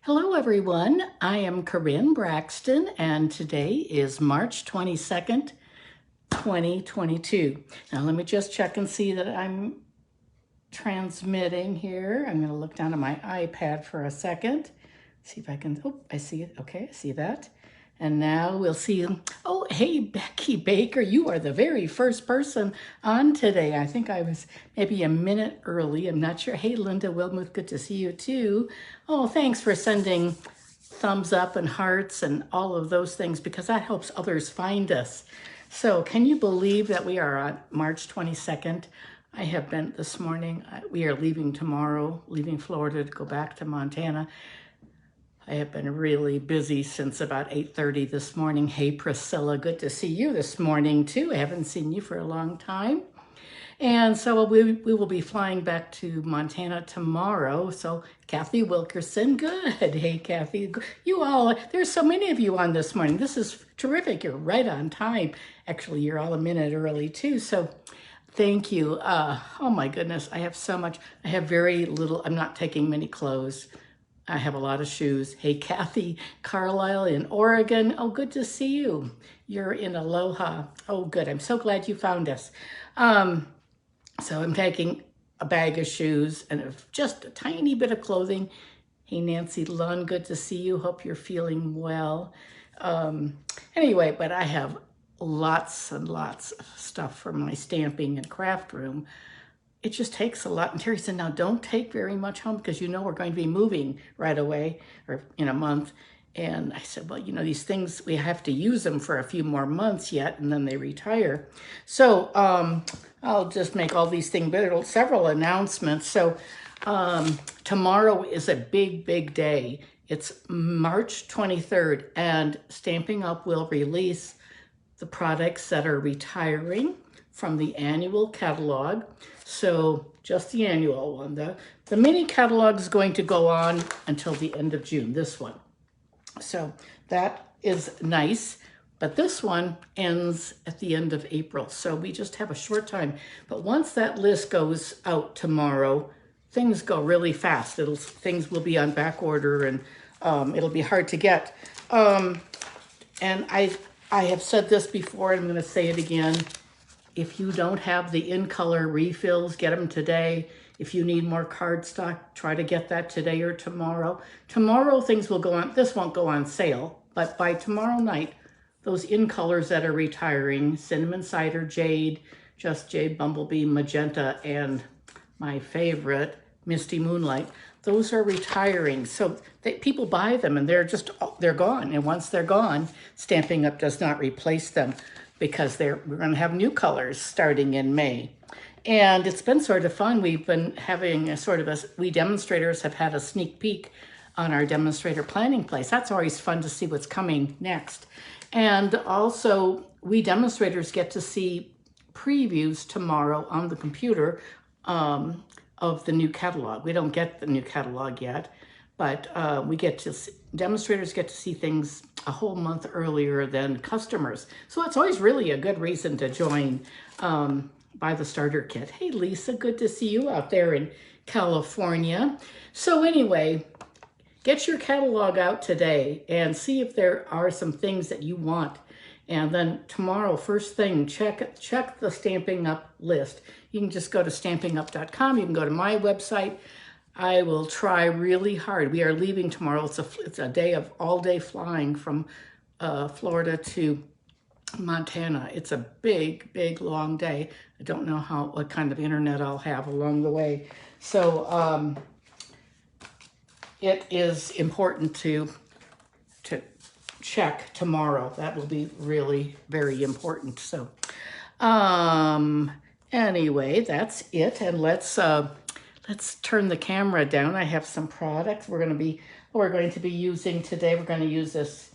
Hello everyone, I am Karin Braxton and today is March 22nd, 2022. Now let me just check and see that I'm transmitting here. I'm going to look down at my iPad for a second. See if I can, oh, I see it. Okay, I see that. And now we'll see, oh, hey, Becky Baker, you are the very first person on today. I think I was maybe a minute early. I'm not sure. Hey, Linda Wilmuth, good to see you too. Oh, thanks for sending thumbs up and hearts and all of those things because that helps others find us. So can you believe that we are on March 22nd? I have been this morning. We are leaving tomorrow, leaving Florida to go back to Montana. I have been really busy since about 8:30 this morning. Hey, Priscilla, good to see you this morning too. I haven't seen you for a long time. And so we will be flying back to Montana tomorrow. So Kathy Wilkerson, good. Hey, Kathy, you all, there's so many of you on this morning. This is terrific. You're right on time. Actually, you're all a minute early too. So thank you. Oh my goodness, I have so much. I have very little, I'm not taking many clothes. I have a lot of shoes. Hey, Kathy Carlisle in Oregon. Oh, good to see you. You're in Aloha. Oh, good. I'm so glad you found us. So I'm taking a bag of shoes and just a tiny bit of clothing. Hey, Nancy Lund, good to see you. Hope you're feeling well. Anyway, but I have lots and lots of stuff from my stamping and craft room. It just takes a lot. And Terry said, now don't take very much home because you know we're going to be moving right away or in a month. And I said, well, you know, these things, we have to use them for a few more months yet, and then they retire. So I'll just make all these things, but several announcements. So tomorrow is a big, big day. It's March 23rd, and Stampin' Up! Will release the products that are retiring from the annual catalog. So just the annual one. The mini catalog is going to go on until the end of June, this one. So that is nice, but this one ends at the end of April. So we just have a short time. But once that list goes out tomorrow, things go really fast. Things will be on back order and it'll be hard to get. And I have said this before, and I'm going to say it again. If you don't have the in-color refills, get them today. If you need more cardstock, try to get that today or tomorrow. Tomorrow things will go on, this won't go on sale, but by tomorrow night, those in-colors that are retiring, Cinnamon Cider, Jade, Just Jade, Bumblebee, Magenta, and my favorite, Misty Moonlight, those are retiring. So people buy them and they're gone. And once they're gone, Stampin' Up! Does not replace them, because we're going to have new colors starting in May. And it's been sort of fun. We've been having we demonstrators have had a sneak peek on our demonstrator planning place. That's always fun to see what's coming next. And also, we demonstrators get to see previews tomorrow on the computer of the new catalog. We don't get the new catalog yet, but demonstrators get to see things a whole month earlier than customers. So it's always really a good reason to join buy the starter kit. Hey, Lisa, good to see you out there in California. So anyway, get your catalog out today and see if there are some things that you want. And then tomorrow, first thing, check the Stampin' Up! List. You can just go to stampinup.com. You can go to my website. I will try really hard. We are leaving tomorrow. It's a day of all-day flying from Florida to Montana. It's a big, big, long day. I don't know what kind of internet I'll have along the way. So it is important to check tomorrow. That will be really very important. So anyway, that's it. And let's turn the camera down. I have some products we're going to be using today. We're going to use this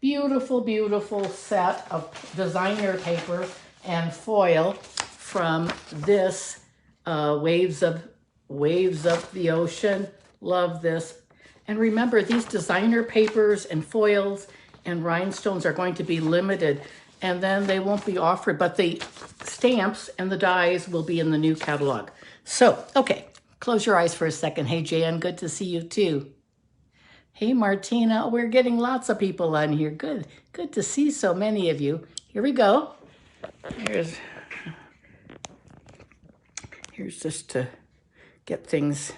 beautiful, beautiful set of designer paper and foil from this Waves of the Ocean. Love this. And remember, these designer papers and foils and rhinestones are going to be limited, and then they won't be offered, but the stamps and the dies will be in the new catalog. So, okay, close your eyes for a second. Hey, Jan, good to see you too. Hey, Martina, we're getting lots of people on here. Good, good to see so many of you. Here we go. Here's just to get things,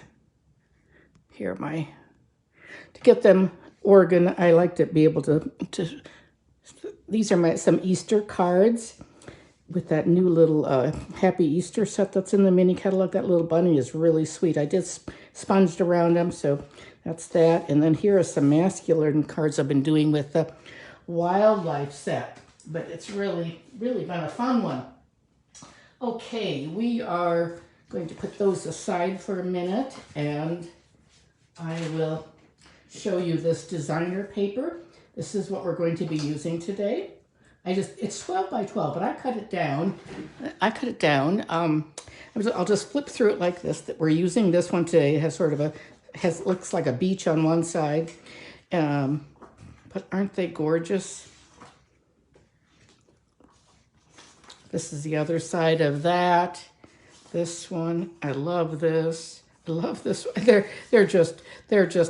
to get them organized. I like to be able to these are some Easter cards with that new little Happy Easter set that's in the mini catalog. That little bunny is really sweet. I just sponged around them, so that's that. And then here are some masculine cards I've been doing with the wildlife set, but it's really, really been a fun one. Okay, we are going to put those aside for a minute, and I will show you this designer paper. This is what we're going to be using today. It's 12 by 12, but I cut it down. I'll just flip through it like this. That we're using this one today. It has sort of looks like a beach on one side. But aren't they gorgeous? This is the other side of that. This one, I love this. I love this one. They're just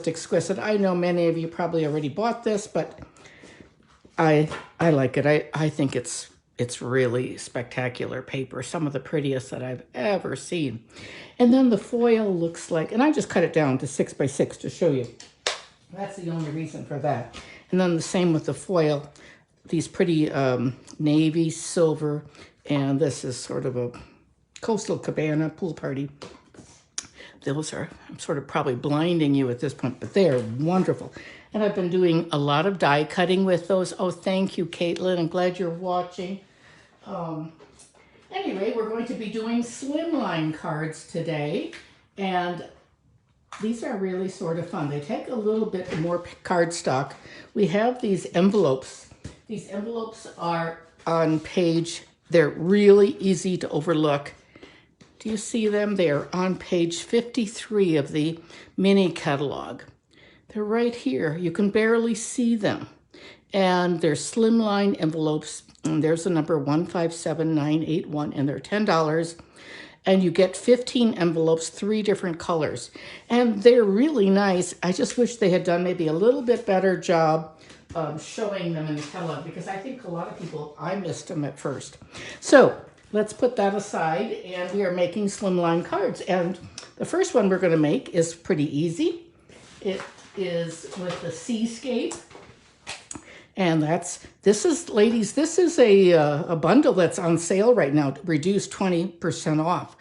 exquisite. I know many of you probably already bought this, but I like it. I think it's really spectacular paper. Some of the prettiest that I've ever seen. And then the foil looks like, and I just cut it down to 6 by 6 to show you. That's the only reason for that. And then the same with the foil. These pretty navy, silver, and this is sort of a Coastal Cabana pool party. Those are, I'm sort of probably blinding you at this point, but they are wonderful. And I've been doing a lot of die cutting with those. Oh, thank you, Caitlin. I'm glad you're watching. Anyway, we're going to be doing slimline cards today. And these are really sort of fun. They take a little bit more cardstock. We have these envelopes. These envelopes are on page, they're really easy to overlook. Do you see them? They're on page 53 of the mini catalog. They're right here. You can barely see them. And they're slimline envelopes. And there's the number 157981, and they're $10. And you get 15 envelopes, 3 different colors. And they're really nice. I just wish they had done maybe a little bit better job showing them in the catalog, because I think a lot of people, I missed them at first. So let's put that aside, and we are making slimline cards. And the first one we're going to make is pretty easy. It is with the Seascape. And this is, ladies, this is a bundle that's on sale right now, reduced 20% off.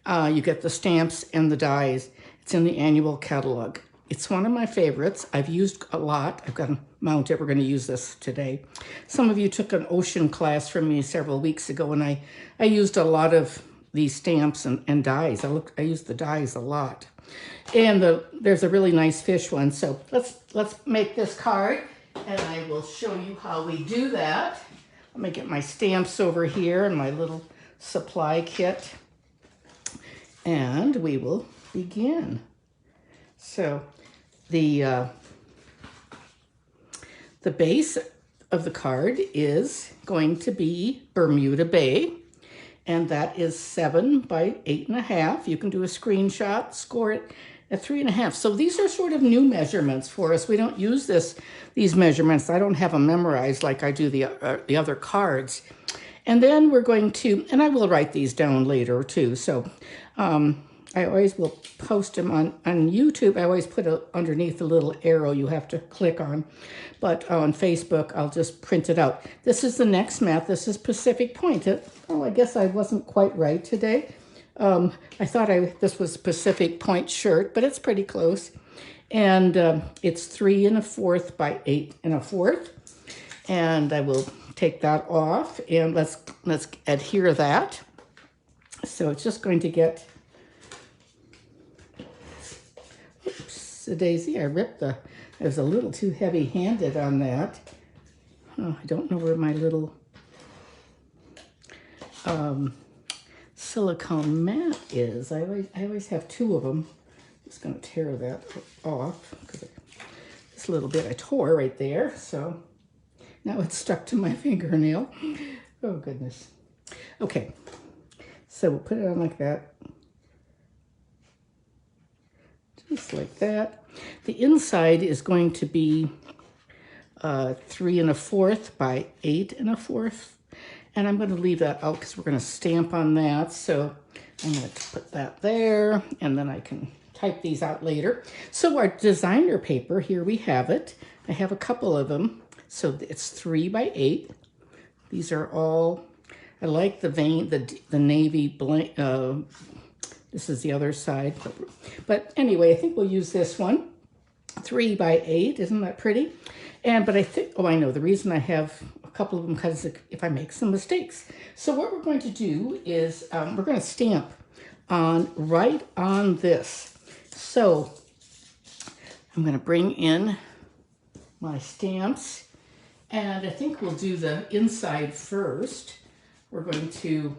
You get the stamps and the dies. It's in the annual catalog. It's one of my favorites. I've used a lot. I've got to mount it. We're going to use this today. Some of you took an ocean class from me several weeks ago, and I used a lot of these stamps and dies. I used the dies a lot. And there's a really nice fish one. So let's make this card, and I will show you how we do that. Let me get my stamps over here and my little supply kit, and we will begin. So the base of the card is going to be Bermuda Bay, and that is 7 by 8.5. You can do a screenshot, score it at 3.5. So these are sort of new measurements for us. We don't use these measurements. I don't have them memorized like I do the other cards. And then we're going to, and I will write these down later too. So I always will post them on YouTube. I always put underneath a little arrow you have to click on. But on Facebook, I'll just print it out. This is the next math. This is Pacific Point. Oh, I guess I wasn't quite right today. I thought this was Pacific Point shirt, but it's pretty close. And it's 3 1/4 by 8 1/4. And I will take that off, and let's adhere that. So it's just going to get, oops, a daisy. I ripped I was a little too heavy-handed on that. Oh, I don't know where my little silicone mat is. I always have 2 of them. Just going to tear that off because this little bit I tore right there. So now it's stuck to my fingernail. Oh goodness. Okay, so we'll put it on like that, just like that. The inside is going to be 3 1/4 by 8 1/4. And I'm going to leave that out because we're going to stamp on that. So I'm going to put that there, and then I can type these out later. So our designer paper, here we have it. I have a couple of them. So it's 3 by 8. These are all, I like the vein, the navy blank. This is the other side. But anyway, I think we'll use this one. 3 by 8, isn't that pretty? But I think, oh, I know, the reason I have a couple of them because if I make some mistakes. So what we're going to do is we're going to stamp right on this. So I'm going to bring in my stamps, and I think we'll do the inside first. We're going to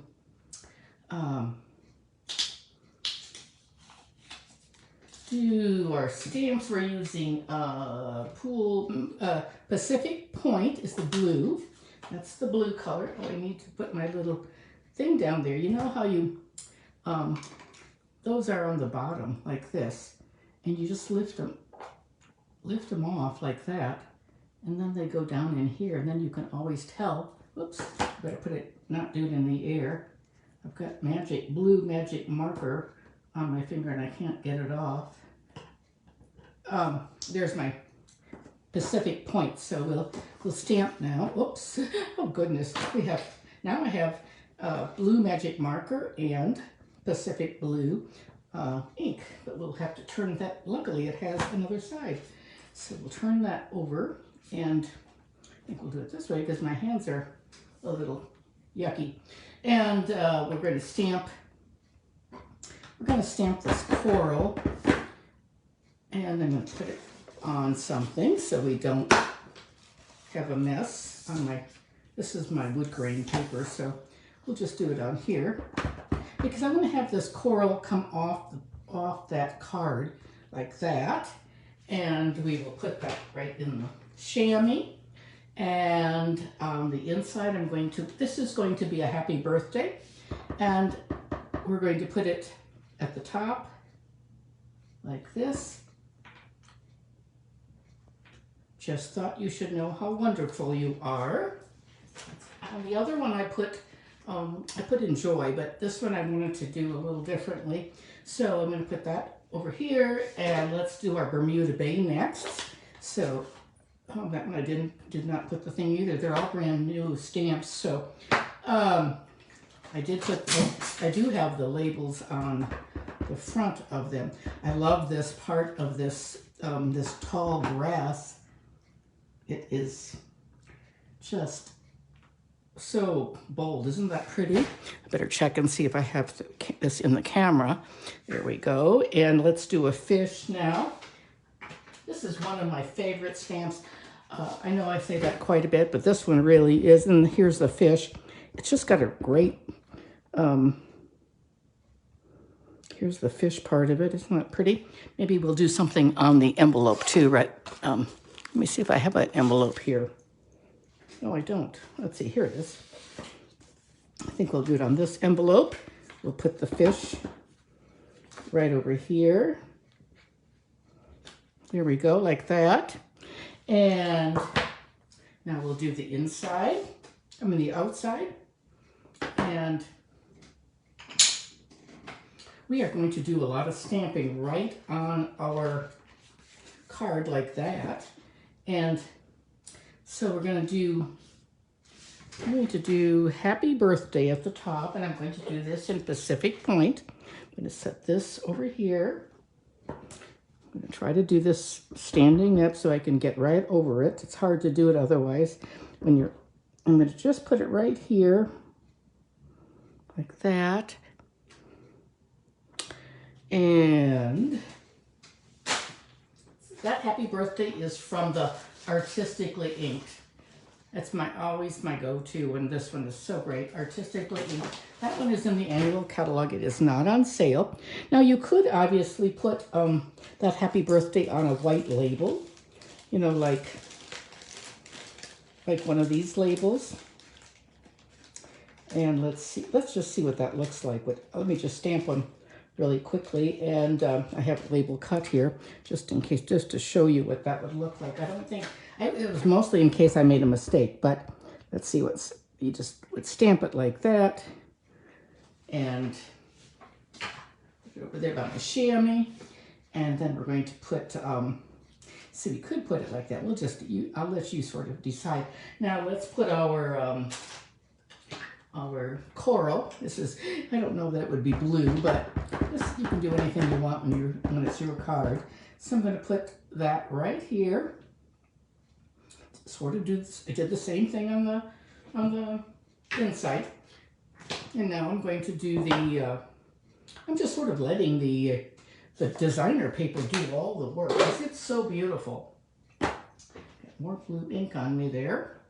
do our stamps. We're using Pacific Point is the blue. That's the blue color. Oh, I need to put my little thing down there. You know how you, those are on the bottom like this, and you just lift them off like that, and then they go down in here, and then you can always tell. Whoops, better put it, not do it in the air. I've got blue magic marker on my finger, and I can't get it off. There's my Pacific Point. So we'll stamp now. Oops. Oh goodness. Now I have blue magic marker and Pacific blue ink, but we'll have to turn that. Luckily, it has another side. So we'll turn that over, and I think we'll do it this way because my hands are a little yucky. And we're going to stamp. We're going to stamp this coral, and I'm going to put it on something so we don't have a mess on my, this is my wood grain paper, so we'll just do it on here because I want to have this coral come off that card like that, and we will put that right in the chamois. And on the inside, this is going to be a happy birthday, and we're going to put it at the top like this. Just thought you should know how wonderful you are. On the other one I put enjoy, but this one I wanted to do a little differently. So I'm going to put that over here, and let's do our Bermuda Bay next. So that one I did not put the thing either. They're all brand new stamps. So I do have the labels on the front of them. I love this part of this this tall grass. It is just so bold. Isn't that pretty? I better check and see if I have this in the camera. There we go. And let's do a fish now. This is one of my favorite stamps. I know I say that quite a bit, but this one really is. And here's the fish. It's just got a great, here's the fish part of it. Isn't that pretty? Maybe we'll do something on the envelope too, right? Let me see if I have an envelope here. No, I don't. Let's see, here it is. I think we'll do it on this envelope. We'll put the fish right over here. There we go, like that. And now we'll do the inside, the outside. And we are going to do a lot of stamping right on our card like that. And so we're going to do happy birthday at the top, and I'm going to do this in Pacific Point. I'm going to set this over here. I'm going to try to do this standing up so I can get right over it. It's hard to do it otherwise. I'm going to just put it right here like that. And that happy birthday is from the Artistically Inked. That's always my go-to, and this one is so great. Artistically Inked. That one is in the annual catalog. It is not on sale. Now you could obviously put that happy birthday on a white label, you know, like one of these labels. And let's just see what that looks like. Let me just stamp one really quickly, and I have a label cut here just in case, just to show you what that would look like. I don't think, it was mostly in case I made a mistake, but let's see what's, you just would stamp it like that, and put it over there by my chamois, and then we're going to put, so we could put it like that. We'll just, I'll let you sort of decide. Now let's put our coral. This is, I don't know that it would be blue, but this, you can do anything you want when it's your card. So I'm going to put that right here. Sort of I did the same thing on the inside, and now I'm going to do the. I'm just sort of letting the designer paper do all the work. It's so beautiful. Got more blue ink on me there.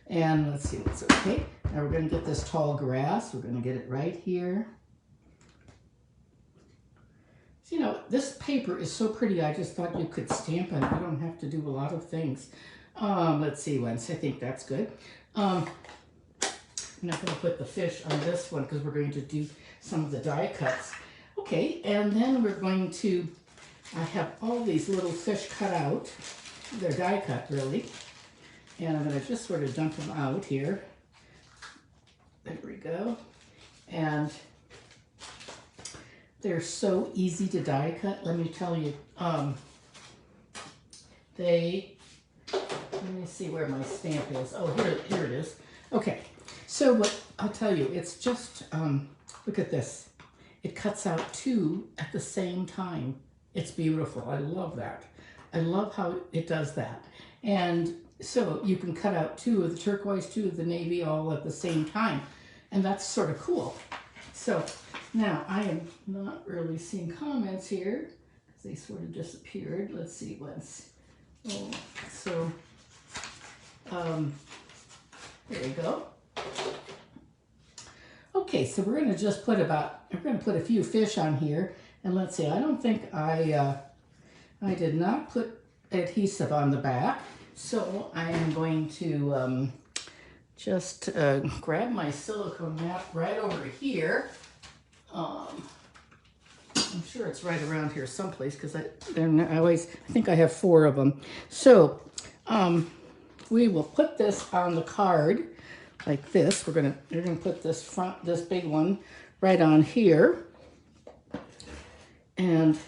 And let's see what's okay. Now we're going to get this tall grass. We're going to get it right here. So, you know, this paper is so pretty. I just thought you could stamp it. You don't have to do a lot of things. Let's see, once. I think that's good. I'm not going to put the fish on this one because we're going to do some of the die cuts. Okay, and then we're going to, I have all these little fish cut out. They're die cut, really. And I'm going to just sort of dump them out here. There we go. And they're so easy to die cut, let me tell you. Let me see where my stamp is. Oh, here it is. Okay, so what I'll tell you, it's just, look at this. It cuts out two at the same time. It's beautiful. I love that. I love how it does that. And so you can cut out two of the turquoise, two of the navy, all at the same time. And that's sort of cool. So now I am not really seeing comments here because they sort of disappeared. Let's see what's, oh, so, there we go. Okay, so we're going to just put we're going to put a few fish on here. And let's see, I don't think I did not put adhesive on the back. So I am going to just grab my silicone mat right over here. I'm sure it's right around here someplace because I think I have 4 of them. So we will put this on the card like this. You're gonna put this big one right on here, and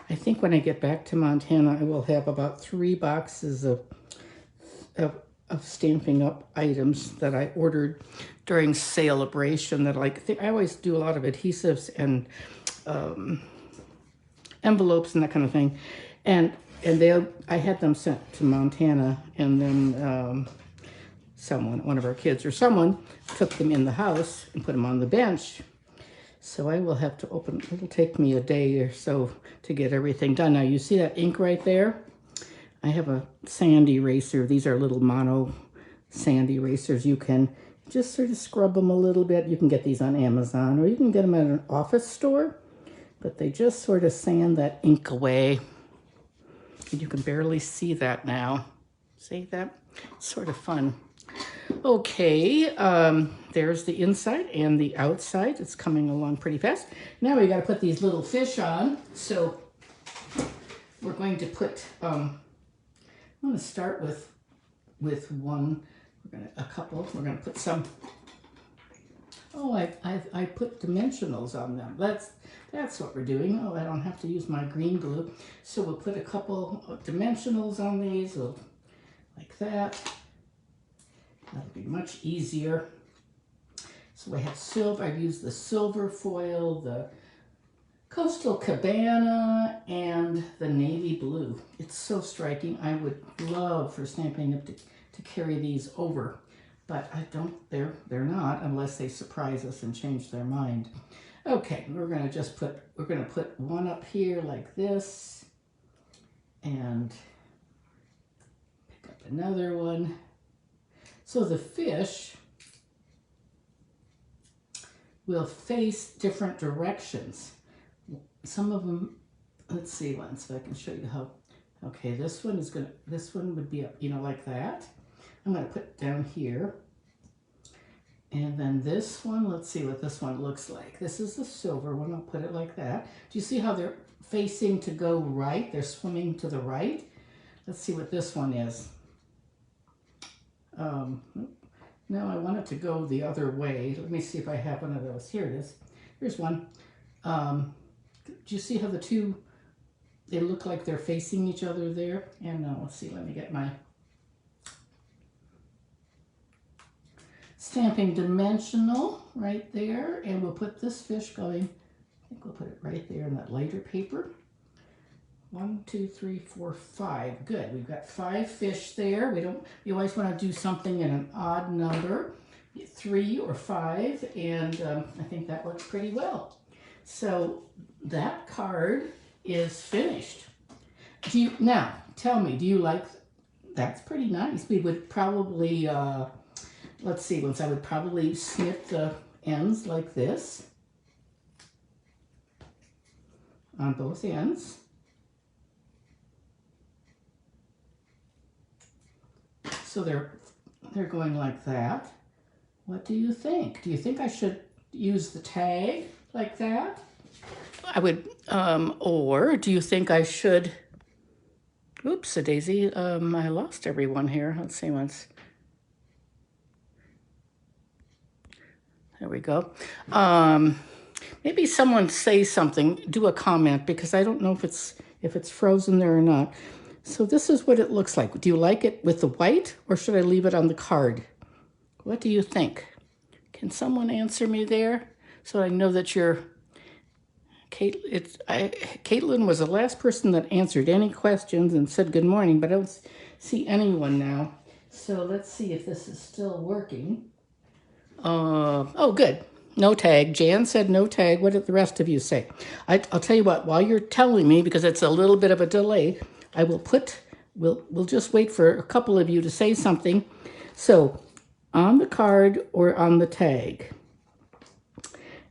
I think when I get back to Montana, I will have about 3 boxes of Stampin' Up! Items that I ordered during Celebration. That I always do a lot of adhesives and envelopes and that kind of thing, and I had them sent to Montana, and then one of our kids or someone took them in the house and put them on the bench. So I will have to open, it'll take me a day or so to get everything done. Now you see that ink right there? I have a sand eraser. These are little mono sand erasers. You can just sort of scrub them a little bit. You can get these on Amazon, or you can get them at an office store, but they just sort of sand that ink away. And you can barely see that now. See that? It's sort of fun. Okay, there's the inside and the outside. It's coming along pretty fast. Now we got to put these little fish on. So we're going to put, I'm going to start with one. We're going to put some, oh, I put dimensionals on them. That's what we're doing. Oh, I don't have to use my green glue. So we'll put a couple of dimensionals on these, like that. That'll be much easier. So I have silver. I've used the silver foil, the Coastal Cabana, and the navy blue. It's so striking. I would love for Stampin' Up! to carry these over, but I don't. They're not unless they surprise us and change their mind. Okay, we're gonna put one up here like this, and pick up another one. So the fish will face different directions. Some of them, let's see once if I can show you how. Okay, this one would be up, like that. I'm gonna put down here. And then this one, let's see what this one looks like. This is the silver one, I'll put it like that. Do you see how they're facing to go right? They're swimming to the right. Let's see what this one is. No, I want it to go the other way. Let me see if I have one of those. Here it is. Here's one. Do you see how the two, they look like they're facing each other there? And let's see, let me get my stamping dimensional right there. And we'll put this fish going, I think we'll put it right there in that lighter paper. 1, 2, 3, 4, 5. Good. We've got 5 fish there. You always want to do something in an odd number, 3 or 5, and I think that works pretty well. So that card is finished. Now, tell me, do you like, that's pretty nice. We would probably, let's see, I would probably snip the ends like this on both ends. So they're going like that. What do you think? Do you think I should use the tag like that? I would, or do you think I should, oops, a daisy, I lost everyone here. Let's see once. There we go. Maybe someone say something, do a comment, because I don't know if it's frozen there or not. So this is what it looks like. Do you like it with the white, or should I leave it on the card? What do you think? Can someone answer me there so I know that you're... Caitlin was the last person that answered any questions and said good morning, but I don't see anyone now. So let's see if this is still working. Oh, good. No tag. Jan said no tag. What did the rest of you say? I'll tell you what, while you're telling me, because it's a little bit of a delay, I will we'll just wait for a couple of you to say something. So, on the card or on the tag.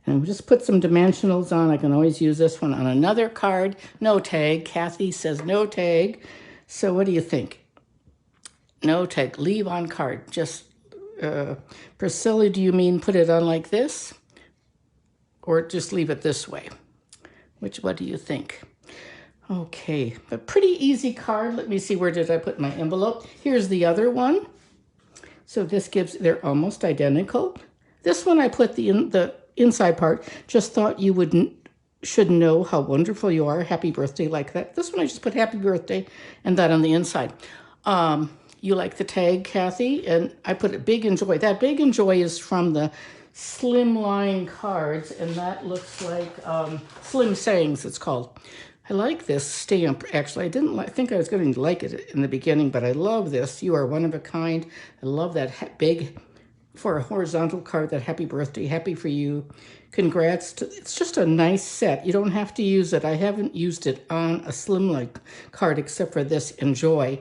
And we'll just put some dimensionals on. I can always use this one on another card. No tag. Kathy says no tag. So what do you think? No tag. Leave on card. Just, Priscilla, do you mean put it on like this? Or just leave it this way? What do you think? Okay, a pretty easy card. Let me see, where did I put my envelope? Here's the other one. So this they're almost identical. This one I put the inside part, just thought you should know how wonderful you are. Happy birthday, like that. This one I just put happy birthday and that on the inside. You like the tag, Kathy? And I put a big enjoy. That big enjoy is from the Slimline cards, and that looks like Slim Sayings, it's called. I like this stamp, actually. I didn't think I was going to like it in the beginning, but I love this. You are one of a kind. I love that big, for a horizontal card, that happy birthday, happy for you. Congrats. It's just a nice set. You don't have to use it. I haven't used it on a Slimline card except for this enjoy,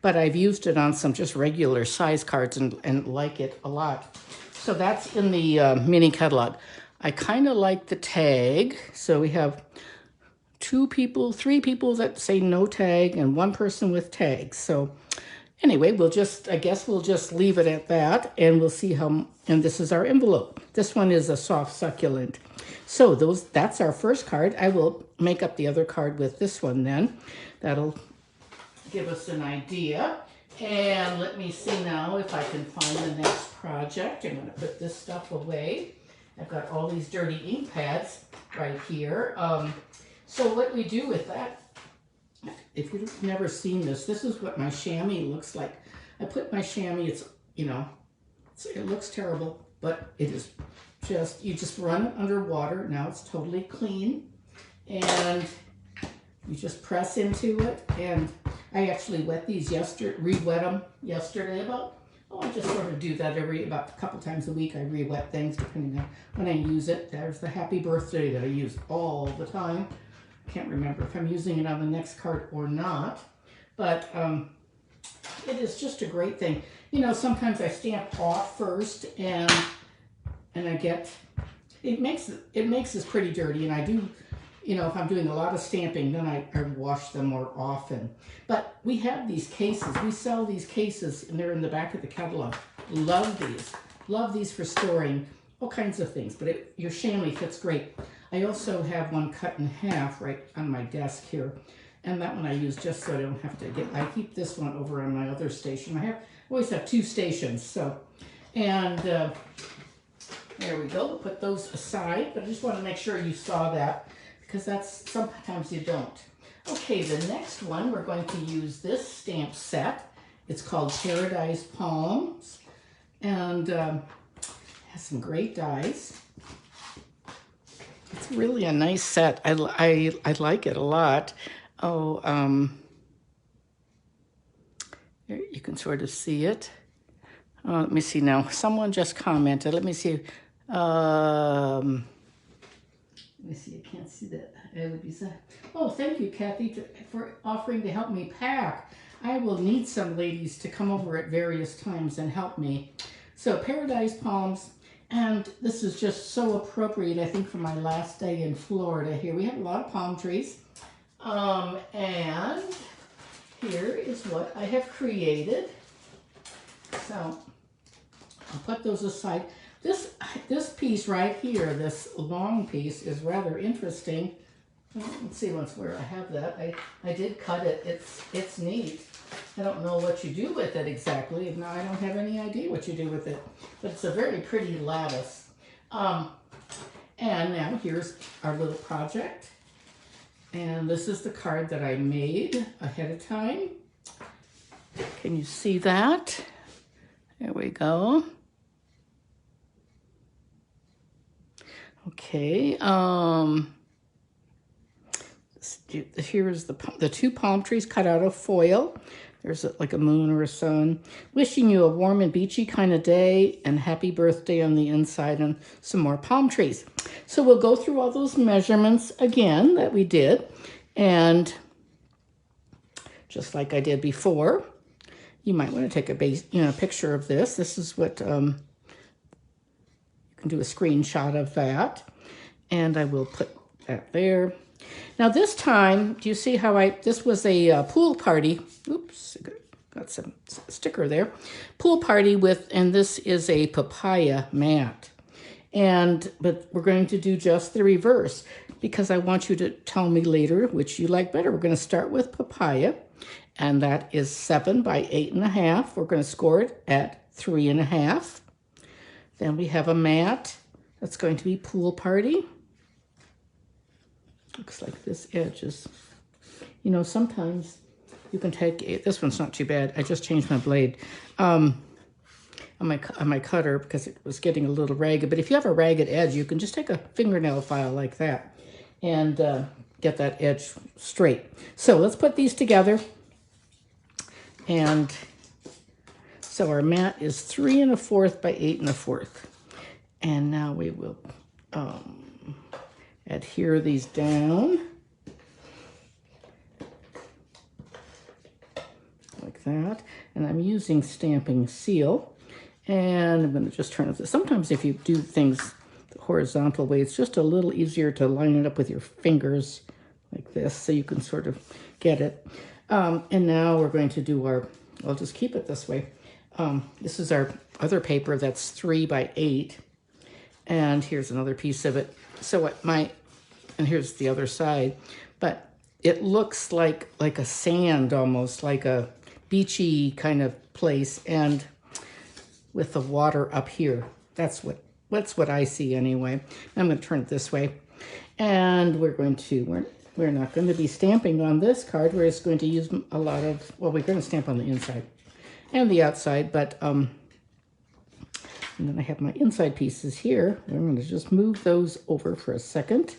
but I've used it on some just regular size cards and like it a lot. So that's in the mini catalog. I kind of like the tag. So we have 3 people that say no tag, and 1 person with tags. So anyway, I guess we'll just leave it at that, and we'll see how, and this is our envelope. This one is a soft succulent. So that's our first card. I will make up the other card with this one then. That'll give us an idea. And let me see now if I can find the next project. I'm going to put this stuff away. I've got all these dirty ink pads right here. So what we do with that, if you've never seen this is what my chamois looks like. I put my chamois, it looks terrible, but it is just, you just run it under water. Now it's totally clean. And you just press into it. And I actually wet these re-wet them yesterday I just sort of do that about a couple times a week. I re-wet things depending on when I use it. There's the happy birthday that I use all the time. Can't remember if I'm using it on the next card or not, but it is just a great thing. Sometimes I stamp off first, and I get, it makes this pretty dirty, and I do, if I'm doing a lot of stamping, then I wash them more often. But we have these cases. We sell these cases, and they're in the back of the catalog. Love these. love these for storing all kinds of things, but your chamois fits great. I also have one cut in half right on my desk here, and that one I use just so I don't have to I keep this one over on my other station. I always have 2 stations, so, and there we go, put those aside, but I just want to make sure you saw that, because sometimes you don't. Okay, the next one, we're going to use this stamp set. It's called Paradise Palms, and has some great dies. It's really a nice set. I like it a lot. Oh, you can sort of see it. Let me see now. Someone just commented. Let me see. Let me see. I can't see that. It would be so. Oh, thank you, Kathy, for offering to help me pack. I will need some ladies to come over at various times and help me. So Paradise Palms, and this is just so appropriate, I think, for my last day in Florida here. We have a lot of palm trees. And here is what I have created. So I'll put those aside. This piece right here, this long piece, is rather interesting. Let's see where I have that. I did cut it. It's neat. I don't know what you do with it exactly. Now I don't have any idea what you do with it, but it's a very pretty lattice. And now here's our little project. And this is the card that I made ahead of time. Can you see that? There we go. Okay. Here's the 2 palm trees cut out of foil. There's like a moon or a sun. Wishing you a warm and beachy kind of day, and happy birthday on the inside, and some more palm trees. So we'll go through all those measurements again that we did. And just like I did before, you might want to take a picture of this. This is what, you can do a screenshot of that. And I will put that there. Now this time, do you see how this was a pool party. Oops, got some sticker there. Pool party and this is a papaya mat. But we're going to do just the reverse, because I want you to tell me later which you like better. We're going to start with papaya, and that is 7 by 8.5. We're going to score it at 3.5. Then we have a mat that's going to be pool party. Looks like this edge is, sometimes you can take, this one's not too bad. I just changed my blade on my cutter because it was getting a little ragged. But if you have a ragged edge, you can just take a fingernail file like that and get that edge straight. So let's put these together. And so our mat is 3 1/4 by 8 1/4. And now we will adhere these down like that. And I'm using stamping seal. And I'm going to just turn it. Sometimes if you do things the horizontal way, it's just a little easier to line it up with your fingers like this, so you can sort of get it. And now we're going to do I'll just keep it this way. This is our other paper that's 3 by 8. And here's another piece of it. So and here's the other side. But it looks like a sand, almost like a beachy kind of place. And with the water up here. That's what I see anyway. I'm going to turn it this way. And we're not going to be stamping on this card. We're just going to use a lot of, we're going to stamp on the inside and the outside, but, and then I have my inside pieces here. I'm going to just move those over for a second.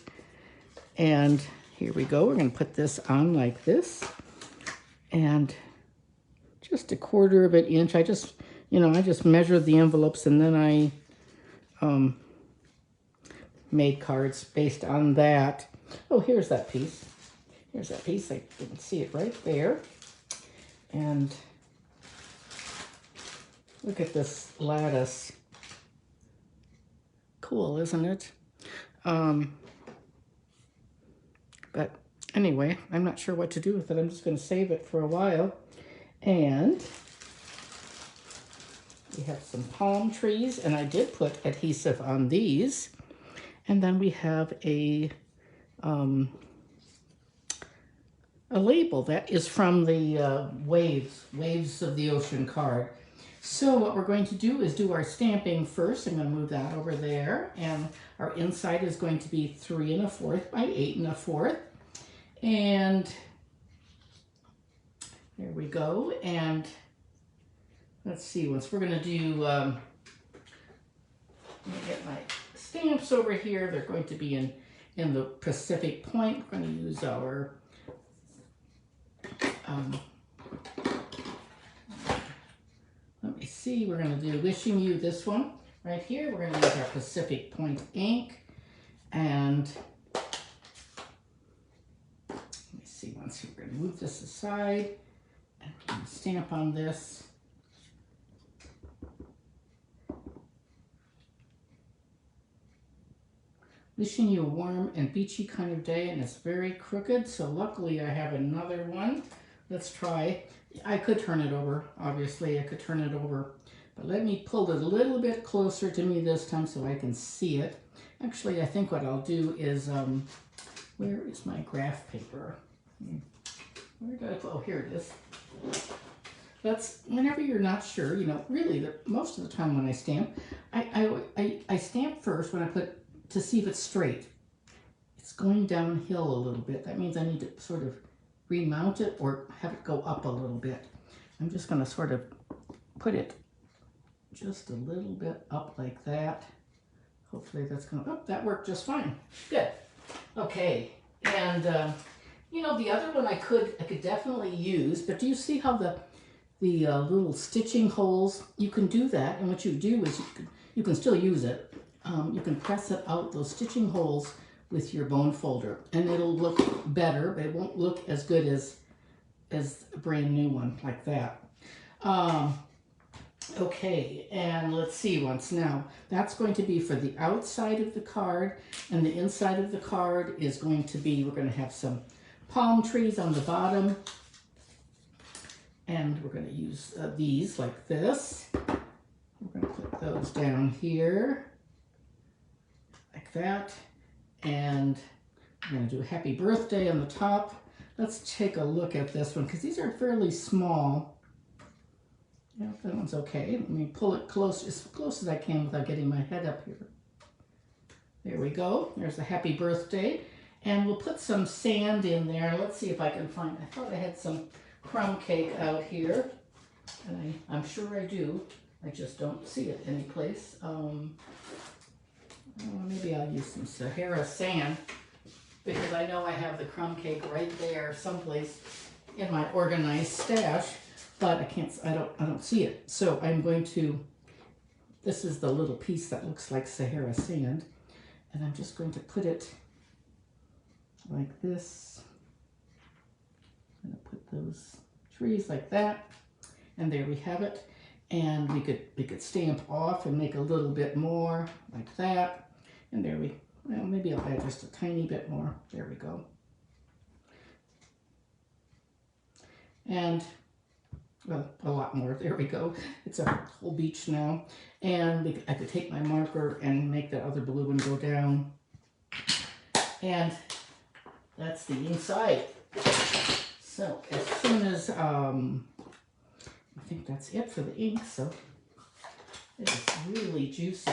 And here we go. We're going to put this on like this. And just 1/4 of an inch. I just measured the envelopes, and then I made cards based on that. Oh, here's that piece. Here's that piece. I can see it right there. And look at this lattice. Cool, isn't it? But anyway, I'm not sure what to do with it. I'm just going to save it for a while. And We have some palm trees, and I did put adhesive on these. And then we have a label that is from the Waves of the Ocean card. So what we're going to do is do our stamping first. I'm going to move that over there, and our inside is going to be 3 1/4 by 8 1/4. And there we go. And let's see, once we're going to do, let me get my stamps over here. They're going to be in the Pacific Point. We're going to use our let me see, we're going to do Wishing You, this one right here. We're going to use our Pacific Point ink. And let me see, once we're going to move this aside and we're going to stamp on this. Wishing you a warm and beachy kind of day, and it's very crooked, so luckily I have another one. Let's try. I could turn it over, obviously I could turn it over, but let me pull it a little bit closer to me this time so I can see it. Actually, I think what I'll do is, where is my graph paper? Where did I put, oh, here it is. That's, whenever you're not sure, you know, really, most of the time when I stamp, I stamp first when I put, to see if it's straight. It's going downhill a little bit. That means I need to sort of remount it or have it go up a little bit. I'm just going to sort of put it just a little bit up like that. Hopefully that's going to, oh, that worked just fine. Good. Okay. And, you know, the other one I could definitely use, but do you see how the little stitching holes, you can do that, and what you do is you can still use it. You can press it out, those stitching holes, with your bone folder, and it'll look better, but it won't look as good as a brand new one like that. Okay, and let's see once now. That's going to be for the outside of the card, and the inside of the card is going to be, we're going to have some palm trees on the bottom, and we're going to use these like this. We're going to put those down here like that, and I'm going to do a happy birthday on the top. Let's take a look at this one, because these are fairly small. Yeah, that one's okay. Let me pull it close, as close as I can without getting my head up here. There we go. There's a happy birthday. And we'll put some sand in there. Let's see if I can find, I thought I had some crumb cake out here, and I'm sure I do. I just don't see it anyplace. Maybe I'll use some Sahara sand, because I know I have the crumb cake right there someplace in my organized stash, but I don't see it. So I'm going to, this is the little piece that looks like Sahara sand, and I'm just going to put it like this. I'm going to put those trees like that, and there we have it. And we could stamp off and make a little bit more like that. And there we, well, maybe I'll add just a tiny bit more. There we go. And, well, a lot more. There we go. It's a whole beach now. And I could take my marker and make that other blue one go down. And that's the inside. So as soon as, I think that's it for the ink, so it is really juicy.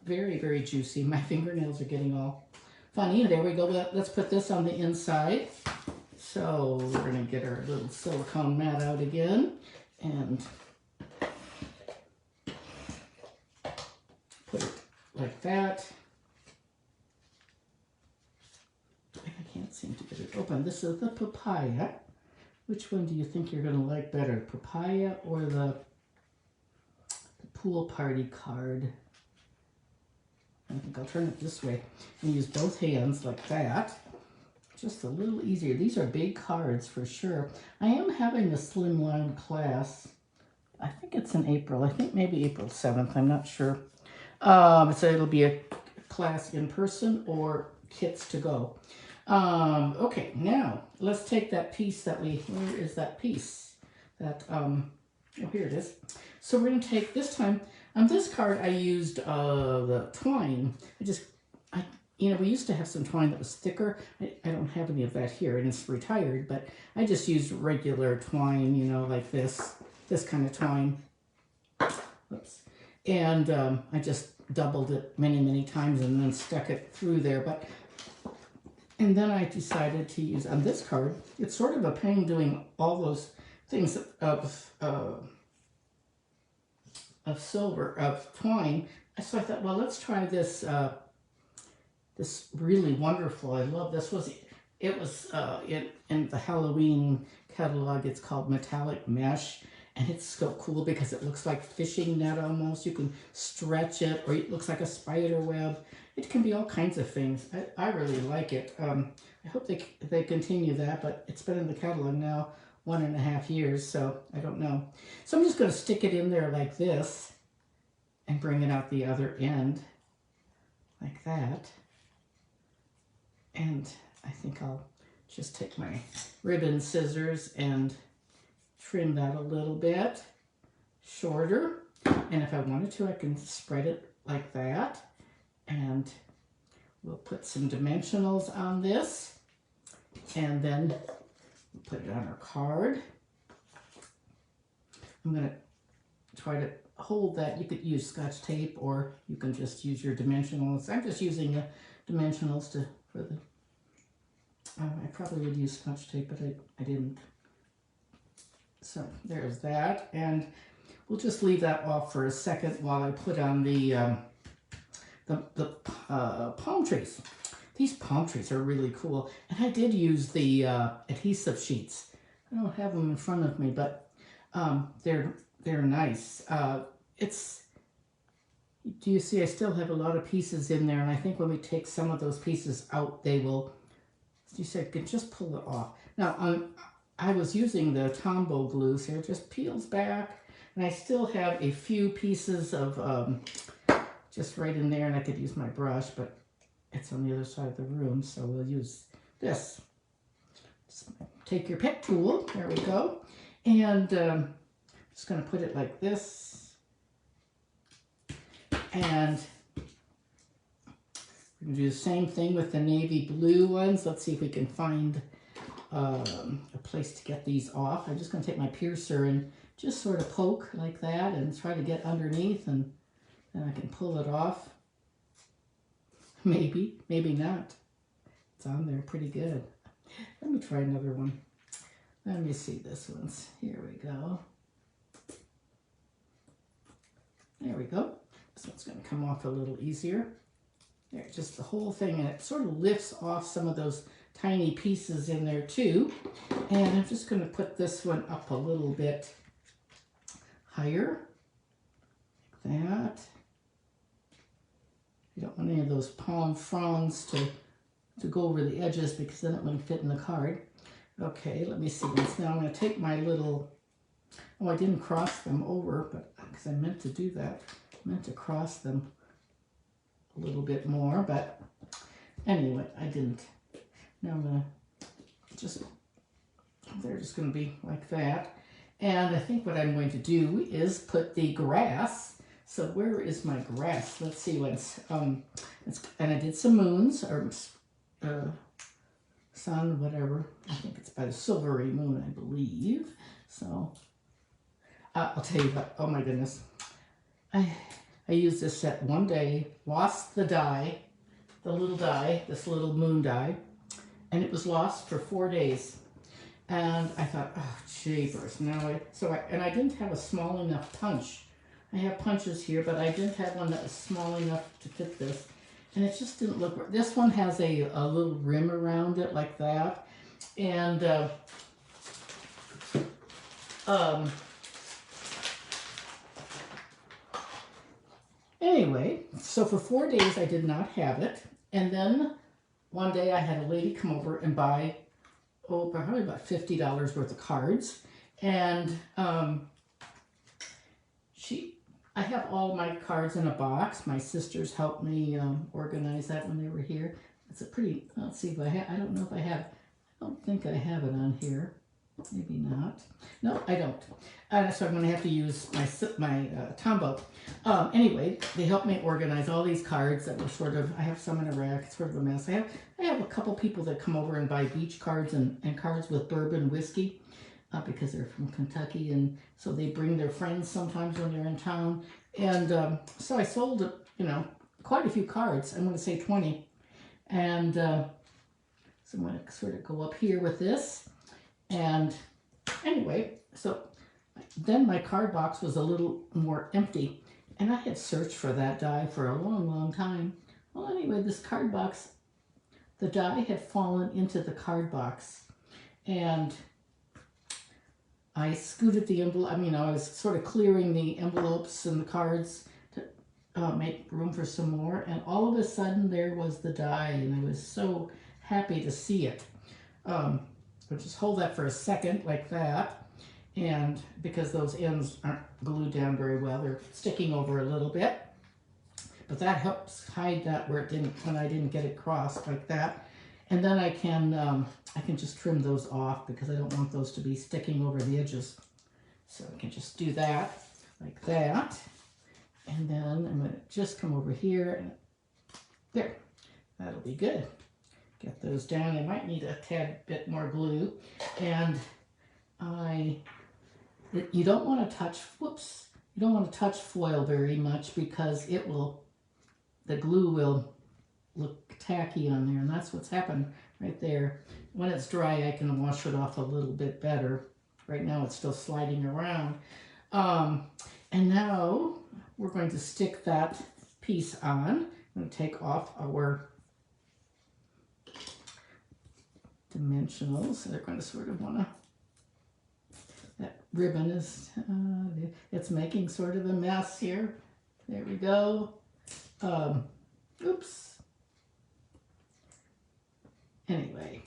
Very, very juicy. My fingernails are getting all funny. There we go. Let's put this on the inside. So we're going to get our little silicone mat out again and put it like that. I can't seem to get it open. This is the papaya. Which one do you think you're going to like better, papaya or the pool party card? I think I'll turn it this way and use both hands like that. Just a little easier. These are big cards for sure. I am having a Slimline class. I think it's in April. I think maybe April 7th. I'm not sure. So it'll be a class in person or kits to go. Okay, now let's take that piece that where is that piece? That, oh, here it is. So we're going to take, this time, on this card I used the twine. We used to have some twine that was thicker. I don't have any of that here, and it's retired, but I just used regular twine, like this kind of twine. Oops. And I just doubled it many, many times and then stuck it through there. And then I decided to use, on this card, it's sort of a pain doing all those things of silver, of twine. So I thought, well, let's try this, this really wonderful, I love this, it was in the Halloween catalog. It's called Metallic Mesh, and it's so cool because it looks like fishing net almost. You can stretch it, or it looks like a spider web. It can be all kinds of things. I really like it. I hope they continue that, but it's been in the catalog now 1.5 years, so I don't know. So I'm just going to stick it in there like this and bring it out the other end like that. And I think I'll just take my ribbon scissors and trim that a little bit shorter. And if I wanted to, I can spread it like that. And we'll put some dimensionals on this. And then we'll put it on our card. I'm going to try to hold that. You could use Scotch tape, or you can just use your dimensionals. I'm just using the dimensionals for the... I probably would use Scotch tape, but I didn't. So there's that, and we'll just leave that off for a second while I put on the palm trees. These palm trees are really cool, and I did use the adhesive sheets. I don't have them in front of me, but they're nice. Do you see? I still have a lot of pieces in there, and I think when we take some of those pieces out, they will. You said, can just pull it off. Now, I was using the Tombow glue, so it just peels back, and I still have a few pieces of just right in there, and I could use my brush, but it's on the other side of the room, so we'll use this. Just take your pick tool, there we go, and just going to put it like this, and we're going to do the same thing with the navy blue ones. Let's see if we can find a place to get these off. I'm just going to take my piercer and just sort of poke like that and try to get underneath, and then I can pull it off. Maybe not. It's on there pretty good. Let me try another one. Let me see this one's. Here we go. There we go. This one's going to come off a little easier. There, just the whole thing, and it sort of lifts off some of those tiny pieces in there too. And I'm just going to put this one up a little bit higher, like that. You don't want any of those palm fronds to go over the edges, because then it wouldn't fit in the card. Okay, let me see this. Now I'm going to take my little, I didn't cross them over, but because I meant to do that. I meant to cross them a little bit more, but anyway, I didn't. Now I'm going to they're just going to be like that. And I think what I'm going to do is put the grass. So where is my grass? Let's see what's, and I did some moons, or sun, whatever. I think it's by the silvery moon, I believe. So I'll tell you what, oh my goodness. I used this set one day, lost the die, the little die, this little moon die, and it was lost for 4 days. And I thought, oh, jeepers. And I didn't have a small enough punch. I have punches here, but I didn't have one that was small enough to fit this. And it just didn't look right. This one has a little rim around it like that. And anyway, so for 4 days I did not have it. And then one day I had a lady come over and buy, probably about $50 worth of cards. And I have all my cards in a box. My sisters helped me organize that when they were here. It's a pretty, let's see if I have, I don't know if I have, I don't think I have it on here. Maybe not. No, I don't. So I'm going to have to use my Tombow. Anyway, they helped me organize all these cards that were sort of, I have some in a rack, it's sort of a mess. I have a couple people that come over and buy beach cards and cards with bourbon whiskey because they're from Kentucky, and so they bring their friends sometimes when they're in town. And so I sold, quite a few cards. I'm going to say 20. And so I'm going to sort of go up here with this. And anyway, so then my card box was a little more empty, and I had searched for that die for a long, long time. Well, anyway, this card box, the die had fallen into the card box, and I scooted the envelope. I was sort of clearing the envelopes and the cards to make room for some more, and all of a sudden there was the die, and I was so happy to see it. I'll just hold that for a second like that, and because those ends aren't glued down very well, they're sticking over a little bit, but that helps hide that where it didn't, when I didn't get it crossed like that. And then I can just trim those off because I don't want those to be sticking over the edges. So I can just do that like that, and then I'm going to just come over here and there, that'll be good. Get those down. I might need a tad bit more glue. And you don't want to touch, you don't want to touch foil very much because the glue will look tacky on there, and that's what's happened right there. When it's dry, I can wash it off a little bit better. Right now it's still sliding around. And now we're going to stick that piece on. I'm going to take off our dimensionals. They're going to sort of want to, that ribbon is, it's making sort of a mess here. There we go. Oops. Anyway,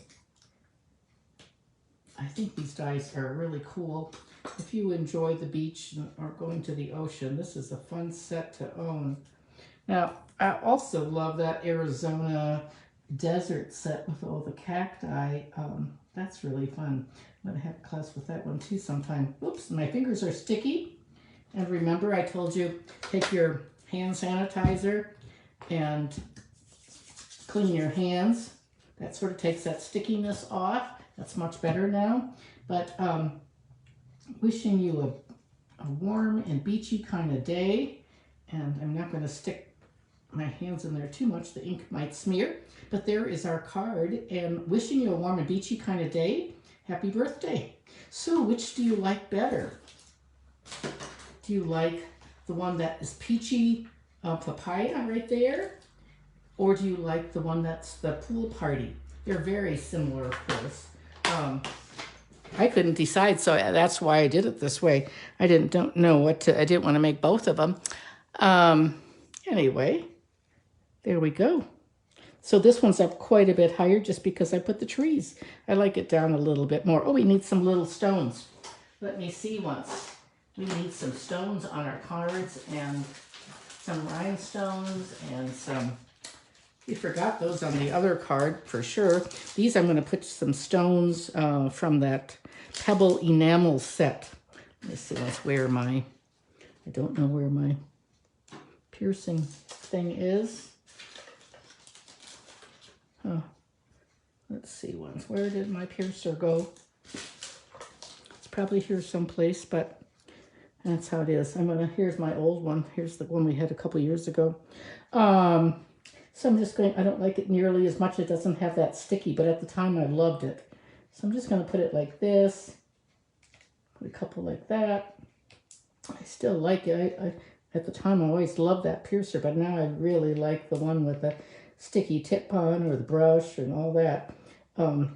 I think these dies are really cool. If you enjoy the beach or going to the ocean, this is a fun set to own. Now, I also love that Arizona desert set with all the cacti. That's really fun. I'm going to have a class with that one too sometime. Oops, my fingers are sticky. And remember, I told you, take your hand sanitizer and clean your hands. That sort of takes that stickiness off. That's much better now. But wishing you a warm and beachy kind of day. And I'm not going to stick my hands in there too much. The ink might smear. But there is our card. And wishing you a warm and beachy kind of day. Happy birthday. So which do you like better? Do you like the one that is peachy papaya right there? Or do you like the one that's the pool party? They're very similar, of course. I couldn't decide, so that's why I did it this way. I don't know what to, I didn't want to make both of them. Anyway, there we go. So this one's up quite a bit higher just because I put the trees. I like it down a little bit more. Oh, we need some little stones. Let me see once. We need some stones on our cards and some rhinestones and some, we forgot those on the other card for sure. These I'm going to put some stones from that pebble enamel set. Let me see, I don't know where my piercing thing is. Oh, let's see once. Where did my piercer go? It's probably here someplace, but that's how it is. Here's my old one. Here's the one we had a couple years ago. So I'm just going, I don't like it nearly as much. It doesn't have that sticky, but at the time I loved it. So I'm just going to put it like this. Put a couple like that. I still like it. At the time I always loved that piercer, but now I really like the one with the sticky tip on or the brush and all that. But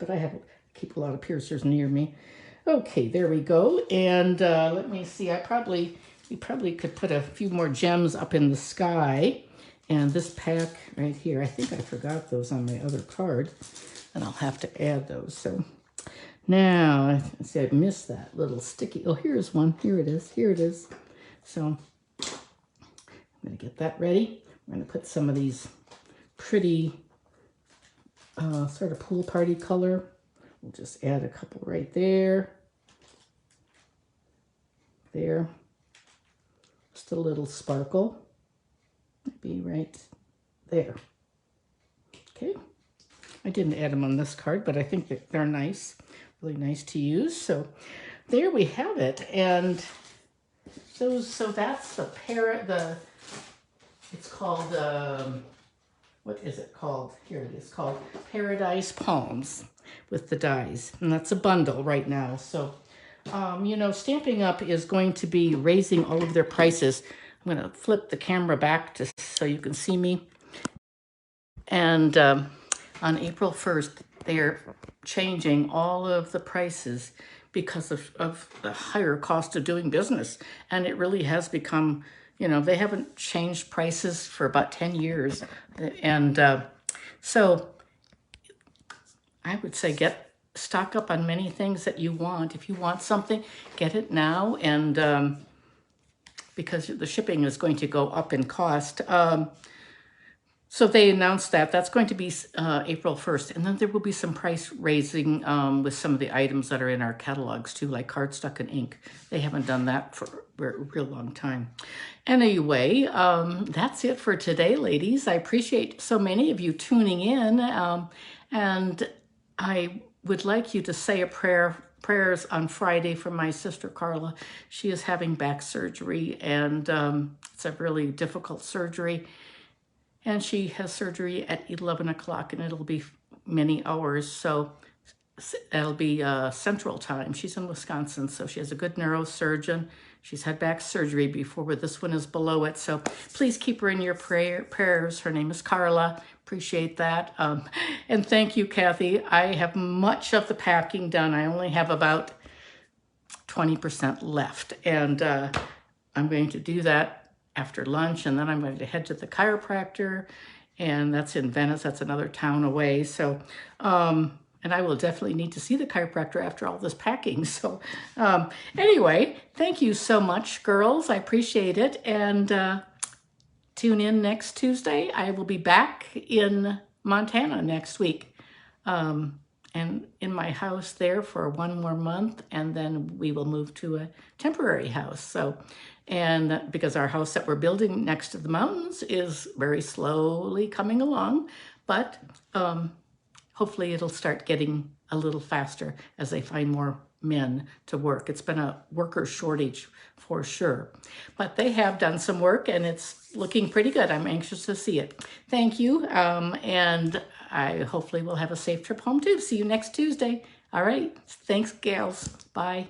I keep a lot of piercers near me. Okay, there we go. And let me see, we probably could put a few more gems up in the sky. And this pack right here, I think I forgot those on my other card, and I'll have to add those. So now, let's see, I missed that little sticky. Oh, here's one. Here it is. Here it is. So I'm going to get that ready. I'm going to put some of these pretty sort of pool party color We'll just add a couple right there. There. Just a little sparkle. Maybe right there. Okay. I didn't add them on this card, but I think that they're nice. Really nice to use. So there we have it. And so that's the parrot, it's called, what is it called? Here it is, called Paradise Palms with the dies. And that's a bundle right now. So, you know, Stampin' Up! Is going to be raising all of their prices. I'm going to flip the camera back so you can see me. And on April 1st, they're changing all of the prices because of the higher cost of doing business. And it really has become, you know, they haven't changed prices for about 10 years. And so I would say stock up on many things that you want. If you want something, get it now. And because the shipping is going to go up in cost. So they announced that that's going to be April 1st. And then there will be some price raising with some of the items that are in our catalogs too, like cardstock and ink. They haven't done that for a real long time. Anyway, that's it for today, ladies. I appreciate so many of you tuning in. And I would like you to say a prayers on Friday for my sister Carla. She is having back surgery, and it's a really difficult surgery. And she has surgery at 11 o'clock, and it'll be many hours. So it'll be Central Time. She's in Wisconsin, so she has a good neurosurgeon. She's had back surgery before, but this one is below it. So please keep her in your prayers. Her name is Carla. Appreciate that. And thank you, Kathy. I have much of the packing done. I only have about 20% left. And I'm going to do that after lunch, and then I'm going to head to the chiropractor, and that's in Venice. That's another town away. So, and I will definitely need to see the chiropractor after all this packing. So anyway, thank you so much, girls. I appreciate it. And tune in next Tuesday. I will be back in Montana next week. And in my house there for 1 more month, and then we will move to a temporary house. So, and because our house that we're building next to the mountains is very slowly coming along, but hopefully it'll start getting a little faster as they find more men to work. It's been a worker shortage for sure, but they have done some work and it's looking pretty good. I'm anxious to see it. Thank you. And I hopefully will have a safe trip home too. See you next Tuesday. All right. Thanks, gals. Bye.